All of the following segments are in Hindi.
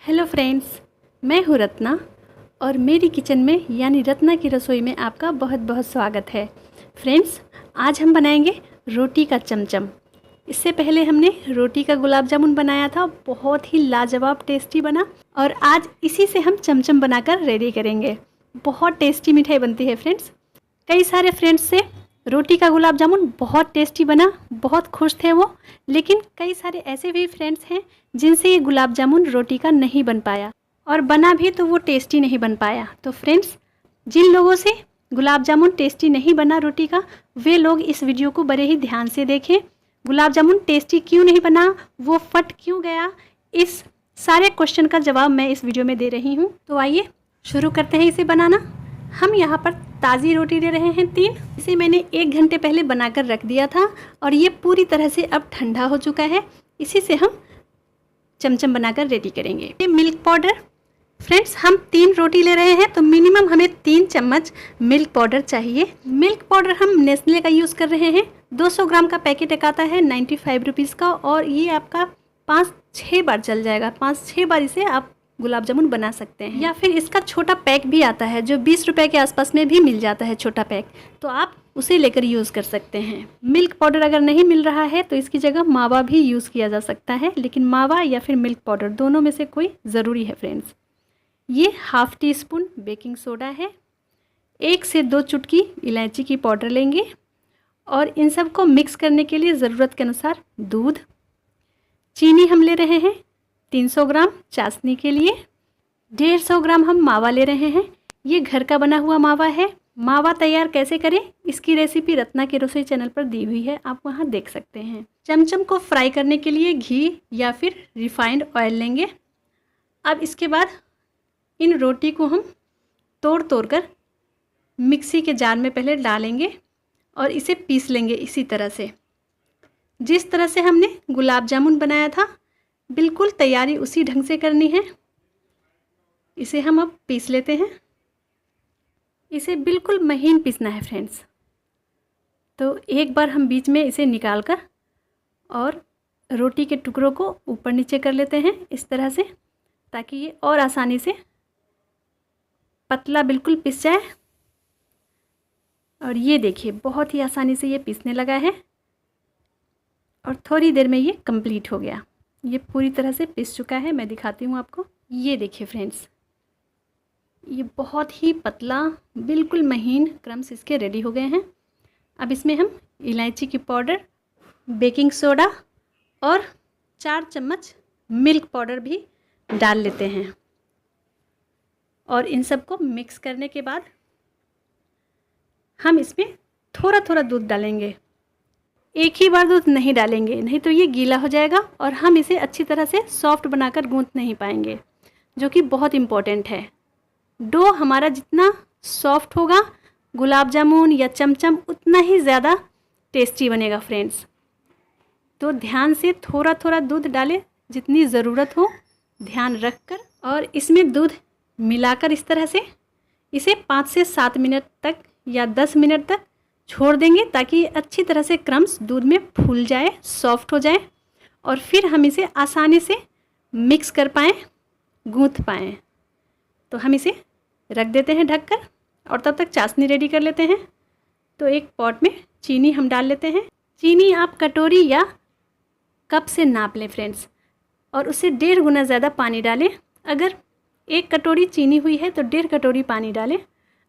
हेलो फ्रेंड्स, मैं हूँ रत्ना और मेरी किचन में यानी रत्ना की रसोई में आपका बहुत बहुत स्वागत है। फ्रेंड्स, आज हम बनाएंगे रोटी का चमचम। इससे पहले हमने रोटी का गुलाब जामुन बनाया था, बहुत ही लाजवाब टेस्टी बना और आज इसी से हम चमचम बनाकर रेडी करेंगे। बहुत टेस्टी मिठाई बनती है फ्रेंड्स। कई सारे फ्रेंड्स से रोटी का गुलाब जामुन बहुत टेस्टी बना, बहुत खुश थे वो। लेकिन कई सारे ऐसे भी फ्रेंड्स हैं जिनसे ये गुलाब जामुन रोटी का नहीं बन पाया और बना भी तो वो टेस्टी नहीं बन पाया। तो फ्रेंड्स, जिन लोगों से गुलाब जामुन टेस्टी नहीं बना रोटी का, वे लोग इस वीडियो को बड़े ही ध्यान से देखें। गुलाब जामुन टेस्टी क्यों नहीं बना, वो फट क्यों गया, इस सारे क्वेश्चन का जवाब मैं इस वीडियो में दे रही हूँ। तो आइए शुरू करते हैं इसे बनाना। हम यहाँ पर ताज़ी रोटी ले रहे हैं 3। इसे मैंने 1 घंटे पहले बनाकर रख दिया था और ये पूरी तरह से अब ठंडा हो चुका है। इसी से हम चमचम बनाकर रेडी करेंगे। ये मिल्क पाउडर, फ्रेंड्स हम 3 रोटी ले रहे हैं तो मिनिमम हमें 3 चम्मच मिल्क पाउडर चाहिए। मिल्क पाउडर हम नेस्ले का यूज़ कर रहे हैं। 200 ग्राम का पैकेट एक आता है 95 रुपीज़ का और ये आपका 5-6 बार चल जाएगा। 5-6 बार इसे आप गुलाब जामुन बना सकते हैं। या फिर इसका छोटा पैक भी आता है जो 20 रुपए के आसपास में भी मिल जाता है, छोटा पैक, तो आप उसे लेकर यूज़ कर सकते हैं। मिल्क पाउडर अगर नहीं मिल रहा है तो इसकी जगह मावा भी यूज़ किया जा सकता है, लेकिन मावा या फिर मिल्क पाउडर दोनों में से कोई ज़रूरी है फ्रेंड्स। ये ½ टी स्पून बेकिंग सोडा है। 1 से 2 चुटकी इलायची की पाउडर लेंगे और इन सब को मिक्स करने के लिए ज़रूरत के अनुसार दूध। चीनी हम ले रहे हैं 300 ग्राम चाशनी के लिए। 150 ग्राम हम मावा ले रहे हैं। ये घर का बना हुआ मावा है। मावा तैयार कैसे करें इसकी रेसिपी रत्ना की रसोई चैनल पर दी हुई है, आप वहां देख सकते हैं। चमचम को फ्राई करने के लिए घी या फिर रिफाइंड ऑयल लेंगे। अब इसके बाद इन रोटी को हम तोड़ कर मिक्सी के जार में पहले डालेंगे और इसे पीस लेंगे इसी तरह से। जिस तरह से हमने गुलाब जामुन बनाया था बिल्कुल तैयारी उसी ढंग से करनी है। इसे हम अब पीस लेते हैं। इसे बिल्कुल महीन पीसना है फ्रेंड्स। तो एक बार हम बीच में इसे निकाल कर और रोटी के टुकड़ों को ऊपर नीचे कर लेते हैं इस तरह से, ताकि ये और आसानी से पतला बिल्कुल पिस जाए। और ये देखिए बहुत ही आसानी से ये पीसने लगा है और थोड़ी देर में ये कंप्लीट हो गया। ये पूरी तरह से पिस चुका है। मैं दिखाती हूँ आपको। ये देखिए फ्रेंड्स, ये बहुत ही पतला बिल्कुल महीन क्रम्स इसके रेडी हो गए हैं। अब इसमें हम इलायची की पाउडर, बेकिंग सोडा और 4 चम्मच मिल्क पाउडर भी डाल लेते हैं और इन सब को मिक्स करने के बाद हम इसमें थोड़ा थोड़ा दूध डालेंगे। एक ही बार दूध नहीं डालेंगे, नहीं तो ये गीला हो जाएगा और हम इसे अच्छी तरह से सॉफ्ट बनाकर गूंथ नहीं पाएंगे, जो कि बहुत इम्पोर्टेंट है। डो हमारा जितना सॉफ्ट होगा गुलाब जामुन या चमचम उतना ही ज़्यादा टेस्टी बनेगा फ्रेंड्स। तो ध्यान से थोड़ा थोड़ा दूध डालें, जितनी ज़रूरत हो ध्यान रख कर, और इसमें दूध मिलाकर इस तरह से इसे 5 से 7 मिनट तक या 10 मिनट तक छोड़ देंगे, ताकि अच्छी तरह से क्रम्स दूध में फूल जाए, सॉफ्ट हो जाए और फिर हम इसे आसानी से मिक्स कर पाएँ, गूंथ पाएँ। तो हम इसे रख देते हैं ढककर और तब तक चाशनी रेडी कर लेते हैं। तो एक पॉट में चीनी हम डाल लेते हैं। चीनी आप कटोरी या कप से नाप लें फ्रेंड्स और उससे 1.5 गुना ज़्यादा पानी डालें। अगर 1 कटोरी चीनी हुई है तो 1.5 कटोरी पानी डालें।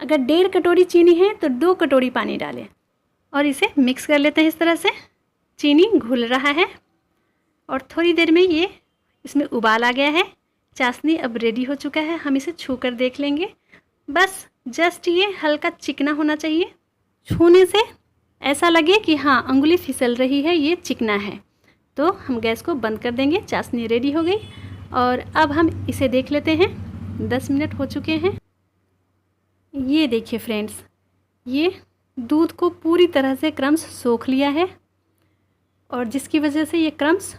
अगर 1.5 कटोरी चीनी है तो 2 कटोरी पानी डालें और इसे मिक्स कर लेते हैं इस तरह से। चीनी घुल रहा है और थोड़ी देर में ये इसमें उबाल आ गया है। चाशनी अब रेडी हो चुका है। हम इसे छू कर देख लेंगे। बस जस्ट ये हल्का चिकना होना चाहिए। छूने से ऐसा लगे कि हाँ अंगुली फिसल रही है, ये चिकना है, तो हम गैस को बंद कर देंगे। चाशनी रेडी हो गई और अब हम इसे देख लेते हैं। 10 मिनट हो चुके हैं। ये देखिए फ्रेंड्स, ये दूध को पूरी तरह से क्रम्स सोख लिया है और जिसकी वजह से ये क्रम्स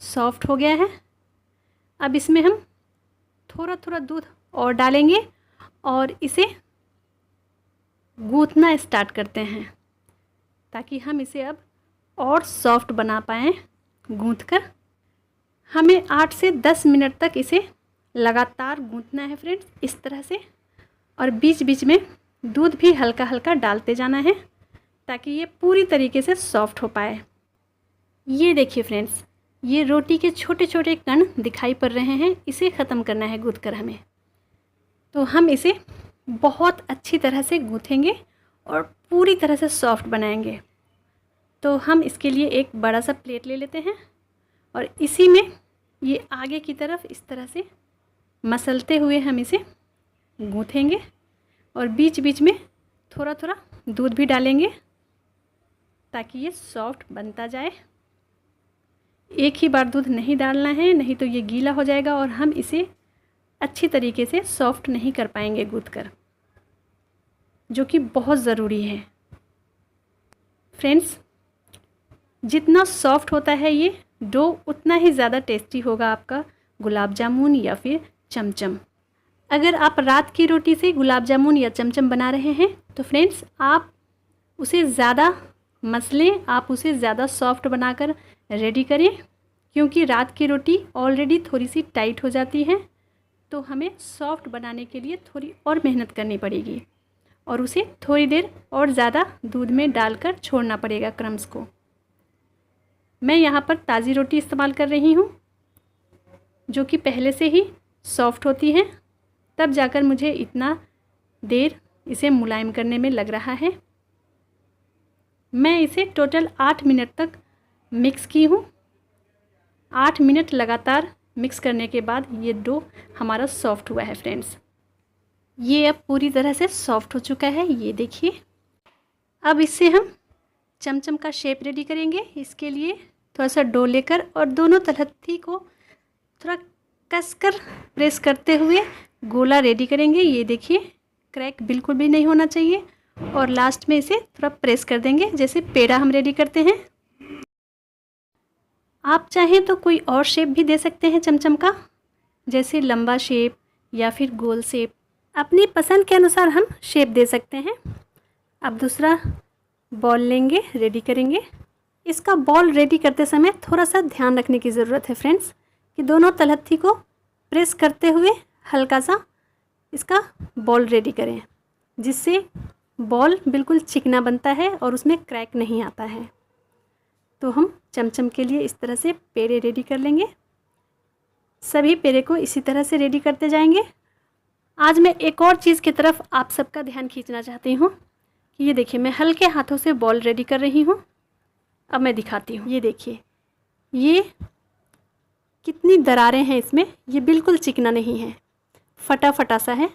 सॉफ्ट हो गया है। अब इसमें हम थोड़ा थोड़ा दूध और डालेंगे और इसे गूंथना स्टार्ट करते हैं, ताकि हम इसे अब और सॉफ्ट बना पाएँ गूंथ कर। हमें 8 से 10 मिनट तक इसे लगातार गूंथना है फ्रेंड्स, इस तरह से। और बीच बीच में दूध भी हल्का हल्का डालते जाना है ताकि ये पूरी तरीके से सॉफ्ट हो पाए। ये देखिए फ्रेंड्स, ये रोटी के छोटे छोटे कण दिखाई पड़ रहे हैं, इसे ख़त्म करना है गूंथ कर हमें। तो हम इसे बहुत अच्छी तरह से गूँथेंगे और पूरी तरह से सॉफ्ट बनाएंगे। तो हम इसके लिए एक बड़ा सा प्लेट ले लेते हैं और इसी में ये आगे की तरफ इस तरह से मसलते हुए हम इसे गूँथेंगे और बीच बीच में थोड़ा थोड़ा दूध भी डालेंगे ताकि ये सॉफ्ट बनता जाए। एक ही बार दूध नहीं डालना है, नहीं तो ये गीला हो जाएगा और हम इसे अच्छी तरीके से सॉफ्ट नहीं कर पाएंगे गूँथ कर, जो कि बहुत ज़रूरी है। फ्रेंड्स, जितना सॉफ्ट होता है ये डो उतना ही ज़्यादा टेस्टी होगा आपका गुलाब जामुन या फिर चमचम। अगर आप रात की रोटी से गुलाब जामुन या चमचम बना रहे हैं तो फ्रेंड्स आप उसे ज़्यादा मसलें, आप उसे ज़्यादा सॉफ्ट बनाकर रेडी करें, क्योंकि रात की रोटी ऑलरेडी थोड़ी सी टाइट हो जाती है। तो हमें सॉफ्ट बनाने के लिए थोड़ी और मेहनत करनी पड़ेगी और उसे थोड़ी देर और ज़्यादा दूध में डालकर छोड़ना पड़ेगा क्रम्स को। मैं यहाँ पर ताज़ी रोटी इस्तेमाल कर रही हूँ जो कि पहले से ही सॉफ्ट होती है, तब जाकर मुझे इतना देर इसे मुलायम करने में लग रहा है। मैं इसे टोटल 8 मिनट तक मिक्स की हूँ। 8 मिनट लगातार मिक्स करने के बाद ये डो हमारा सॉफ्ट हुआ है फ्रेंड्स। ये अब पूरी तरह से सॉफ्ट हो चुका है, ये देखिए। अब इससे हम चमचम का शेप रेडी करेंगे। इसके लिए थोड़ा सा डो लेकर और दोनों तलहथी को थोड़ा कसकर प्रेस करते हुए गोला रेडी करेंगे। ये देखिए, क्रैक बिल्कुल भी नहीं होना चाहिए और लास्ट में इसे थोड़ा प्रेस कर देंगे जैसे पेड़ा हम रेडी करते हैं। आप चाहें तो कोई और शेप भी दे सकते हैं चमचम का, जैसे लंबा शेप या फिर गोल शेप। अपनी पसंद के अनुसार हम शेप दे सकते हैं। अब दूसरा बॉल लेंगे, रेडी करेंगे। इसका बॉल रेडी करते समय थोड़ा सा ध्यान रखने की ज़रूरत है फ्रेंड्स कि दोनों तलहथी को प्रेस करते हुए हल्का सा इसका बॉल रेडी करें, जिससे बॉल बिल्कुल चिकना बनता है और उसमें क्रैक नहीं आता है। तो हम चमचम के लिए इस तरह से पेड़े रेडी कर लेंगे। सभी पेड़े को इसी तरह से रेडी करते जाएंगे। आज मैं एक और चीज़ की तरफ आप सबका ध्यान खींचना चाहती हूँ कि ये देखिए, मैं हल्के हाथों से बॉल रेडी कर रही हूँ। अब मैं दिखाती हूँ, ये देखिए ये कितनी दरारें हैं इसमें, ये बिल्कुल चिकना नहीं है, फटा फटा सा है।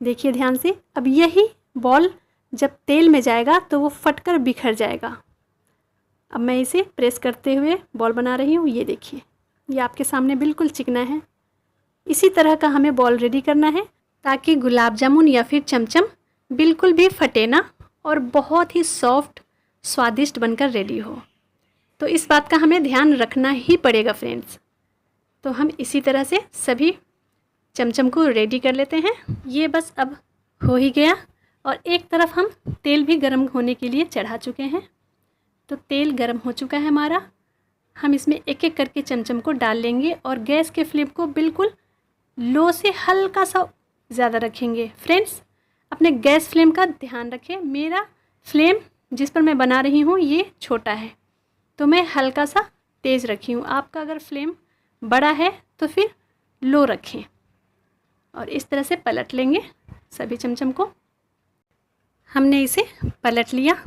देखिए ध्यान से। अब यही बॉल जब तेल में जाएगा तो वो फटकर बिखर जाएगा। अब मैं इसे प्रेस करते हुए बॉल बना रही हूँ। ये देखिए, ये आपके सामने बिल्कुल चिकना है। इसी तरह का हमें बॉल रेडी करना है ताकि गुलाब जामुन या फिर चमचम बिल्कुल भी फटे ना और बहुत ही सॉफ्ट स्वादिष्ट बनकर रेडी हो। तो इस बात का हमें ध्यान रखना ही पड़ेगा फ्रेंड्स। तो हम इसी तरह से सभी चमचम को रेडी कर लेते हैं। ये बस अब हो ही गया और एक तरफ हम तेल भी गर्म होने के लिए चढ़ा चुके हैं। तो तेल गर्म हो चुका है हमारा। हम इसमें एक एक करके चमचम को डाल लेंगे और गैस के फ्लेम को बिल्कुल लो से हल्का सा ज़्यादा रखेंगे। फ्रेंड्स, अपने गैस फ्लेम का ध्यान रखें। मेरा फ्लेम जिस पर मैं बना रही हूँ ये छोटा है, तो मैं हल्का सा तेज़ रखी हूँ। आपका अगर फ्लेम बड़ा है तो फिर लो रखें और इस तरह से पलट लेंगे सभी चमचम को। हमने इसे पलट लिया।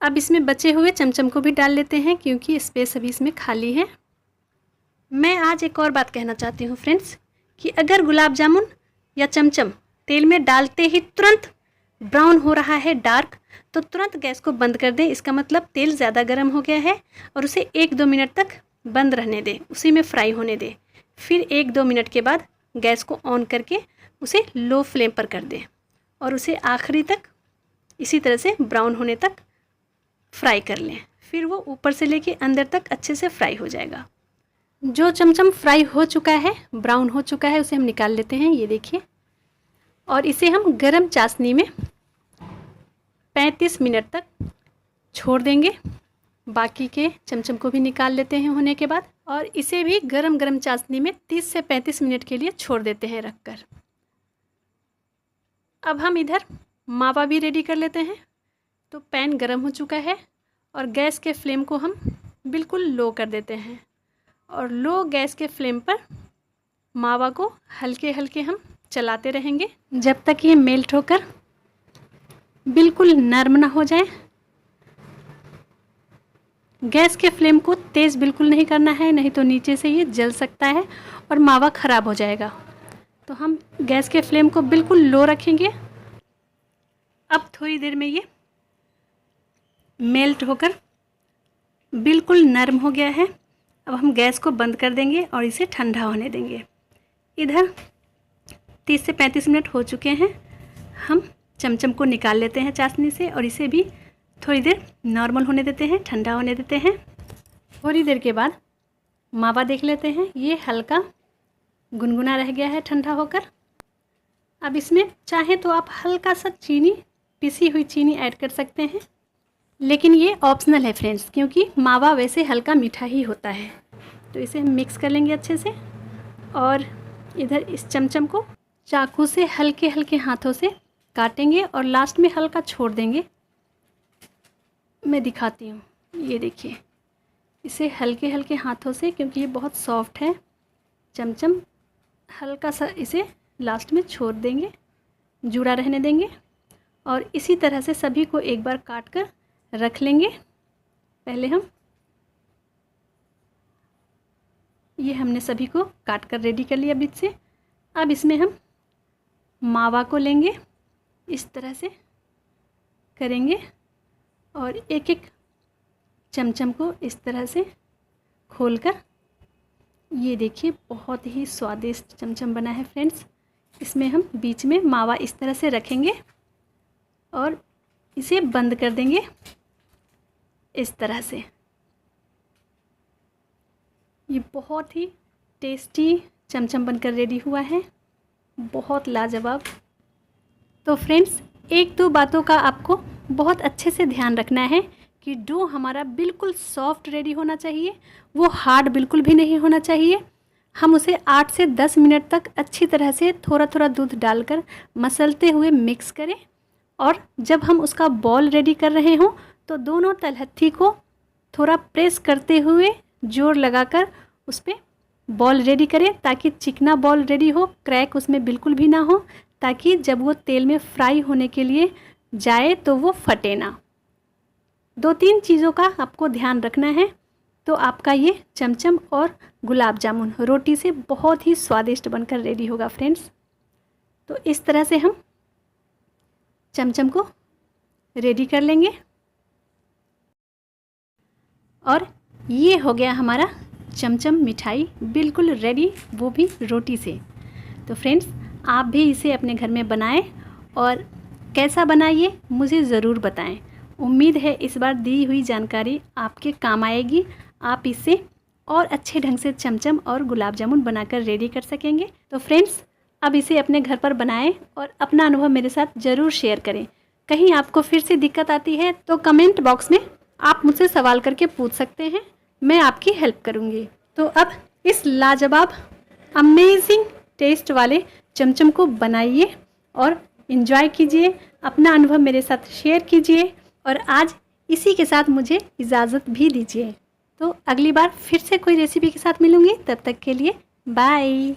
अब इसमें बचे हुए चमचम को भी डाल लेते हैं क्योंकि स्पेस अभी इसमें खाली है। मैं आज एक और बात कहना चाहती हूँ फ्रेंड्स कि अगर गुलाब जामुन या चमचम तेल में डालते ही तुरंत ब्राउन हो रहा है डार्क, तो तुरंत गैस को बंद कर दें। इसका मतलब तेल ज़्यादा गर्म हो गया है और उसे 1-2 मिनट तक बंद रहने दें, उसी में फ्राई होने दें। फिर 1-2 मिनट के बाद गैस को ऑन करके उसे लो फ्लेम पर कर दें और उसे आखिरी तक इसी तरह से ब्राउन होने तक फ्राई कर लें। फिर वो ऊपर से लेके अंदर तक अच्छे से फ्राई हो जाएगा। जो चमचम फ्राई हो चुका है, ब्राउन हो चुका है, उसे हम निकाल लेते हैं। ये देखिए, और इसे हम गरम चाशनी में 35 मिनट तक छोड़ देंगे बाकी के चमचम को भी निकाल लेते हैं होने के बाद, और इसे भी गरम गरम चाशनी में 30 से 35 मिनट के लिए छोड़ देते हैं रखकर। अब हम इधर मावा भी रेडी कर लेते हैं। तो पैन गरम हो चुका है और गैस के फ्लेम को हम बिल्कुल लो कर देते हैं, और लो गैस के फ्लेम पर मावा को हल्के हल्के हम चलाते रहेंगे जब तक ये मेल्ट होकर बिल्कुल नरम ना हो जाए। गैस के फ्लेम को तेज़ बिल्कुल नहीं करना है, नहीं तो नीचे से ये जल सकता है और मावा ख़राब हो जाएगा। तो हम गैस के फ्लेम को बिल्कुल लो रखेंगे। अब थोड़ी देर में ये मेल्ट होकर बिल्कुल नरम हो गया है। अब हम गैस को बंद कर देंगे और इसे ठंडा होने देंगे। इधर 30 से 35 मिनट हो चुके हैं। हम चमचम को निकाल लेते हैं चाशनी से और इसे भी थोड़ी देर नॉर्मल होने देते हैं, ठंडा होने देते हैं। थोड़ी देर के बाद मावा देख लेते हैं, ये हल्का गुनगुना रह गया है ठंडा होकर। अब इसमें चाहे तो आप हल्का सा चीनी, पिसी हुई चीनी ऐड कर सकते हैं, लेकिन ये ऑप्शनल है फ्रेंड्स, क्योंकि मावा वैसे हल्का मीठा ही होता है। तो इसे हम मिक्स कर लेंगे अच्छे से, और इधर इस चमचम को चाकू से हल्के हल्के हाथों से काटेंगे और लास्ट में हल्का छोड़ देंगे। मैं दिखाती हूँ, ये देखिए, इसे हल्के हल्के हाथों से, क्योंकि ये बहुत सॉफ्ट है चमचम, हल्का सा इसे लास्ट में छोड़ देंगे, जुड़ा रहने देंगे। और इसी तरह से सभी को एक बार काट कर रख लेंगे। पहले हम ये हमने सभी को काट कर रेडी कर लिया बीच से। अब इसमें हम मावा को लेंगे, इस तरह से करेंगे और एक एक चमचम को इस तरह से खोलकर, ये देखिए बहुत ही स्वादिष्ट चमचम बना है फ्रेंड्स। इसमें हम बीच में मावा इस तरह से रखेंगे और इसे बंद कर देंगे इस तरह से। ये बहुत ही टेस्टी चमचम बनकर रेडी हुआ है, बहुत लाजवाब। तो फ्रेंड्स, एक दो बातों का आपको बहुत अच्छे से ध्यान रखना है कि डो हमारा बिल्कुल सॉफ्ट रेडी होना चाहिए, वो हार्ड बिल्कुल भी नहीं होना चाहिए। हम उसे 8 से 10 मिनट तक अच्छी तरह से थोड़ा थोड़ा दूध डालकर मसलते हुए मिक्स करें, और जब हम उसका बॉल रेडी कर रहे हों तो दोनों तलहथी को थोड़ा प्रेस करते हुए जोर लगाकर उस पर बॉल रेडी करें, ताकि चिकना बॉल रेडी हो, क्रैक उसमें बिल्कुल भी ना हो, ताकि जब वो तेल में फ्राई होने के लिए जाए तो वो फटे ना। 2-3 चीज़ों का आपको ध्यान रखना है, तो आपका ये चमचम और गुलाब जामुन रोटी से बहुत ही स्वादिष्ट बनकर रेडी होगा फ्रेंड्स। तो इस तरह से हम चमचम को रेडी कर लेंगे, और ये हो गया हमारा चमचम मिठाई बिल्कुल रेडी, वो भी रोटी से। तो फ्रेंड्स, आप भी इसे अपने घर में बनाएं और कैसा बना ये मुझे ज़रूर बताएं। उम्मीद है इस बार दी हुई जानकारी आपके काम आएगी, आप इससे और अच्छे ढंग से चमचम और गुलाब जामुन बनाकर रेडी कर सकेंगे। तो फ्रेंड्स, अब इसे अपने घर पर बनाएं और अपना अनुभव मेरे साथ ज़रूर शेयर करें। कहीं आपको फिर से दिक्कत आती है तो कमेंट बॉक्स में आप मुझसे सवाल करके पूछ सकते हैं, मैं आपकी हेल्प करूँगी। तो अब इस लाजवाब अमेजिंग टेस्ट वाले चमचम को बनाइए और इन्जॉय कीजिए, अपना अनुभव मेरे साथ शेयर कीजिए, और आज इसी के साथ मुझे इजाज़त भी दीजिए। तो अगली बार फिर से कोई रेसिपी के साथ मिलूँगी, तब तक के लिए बाय।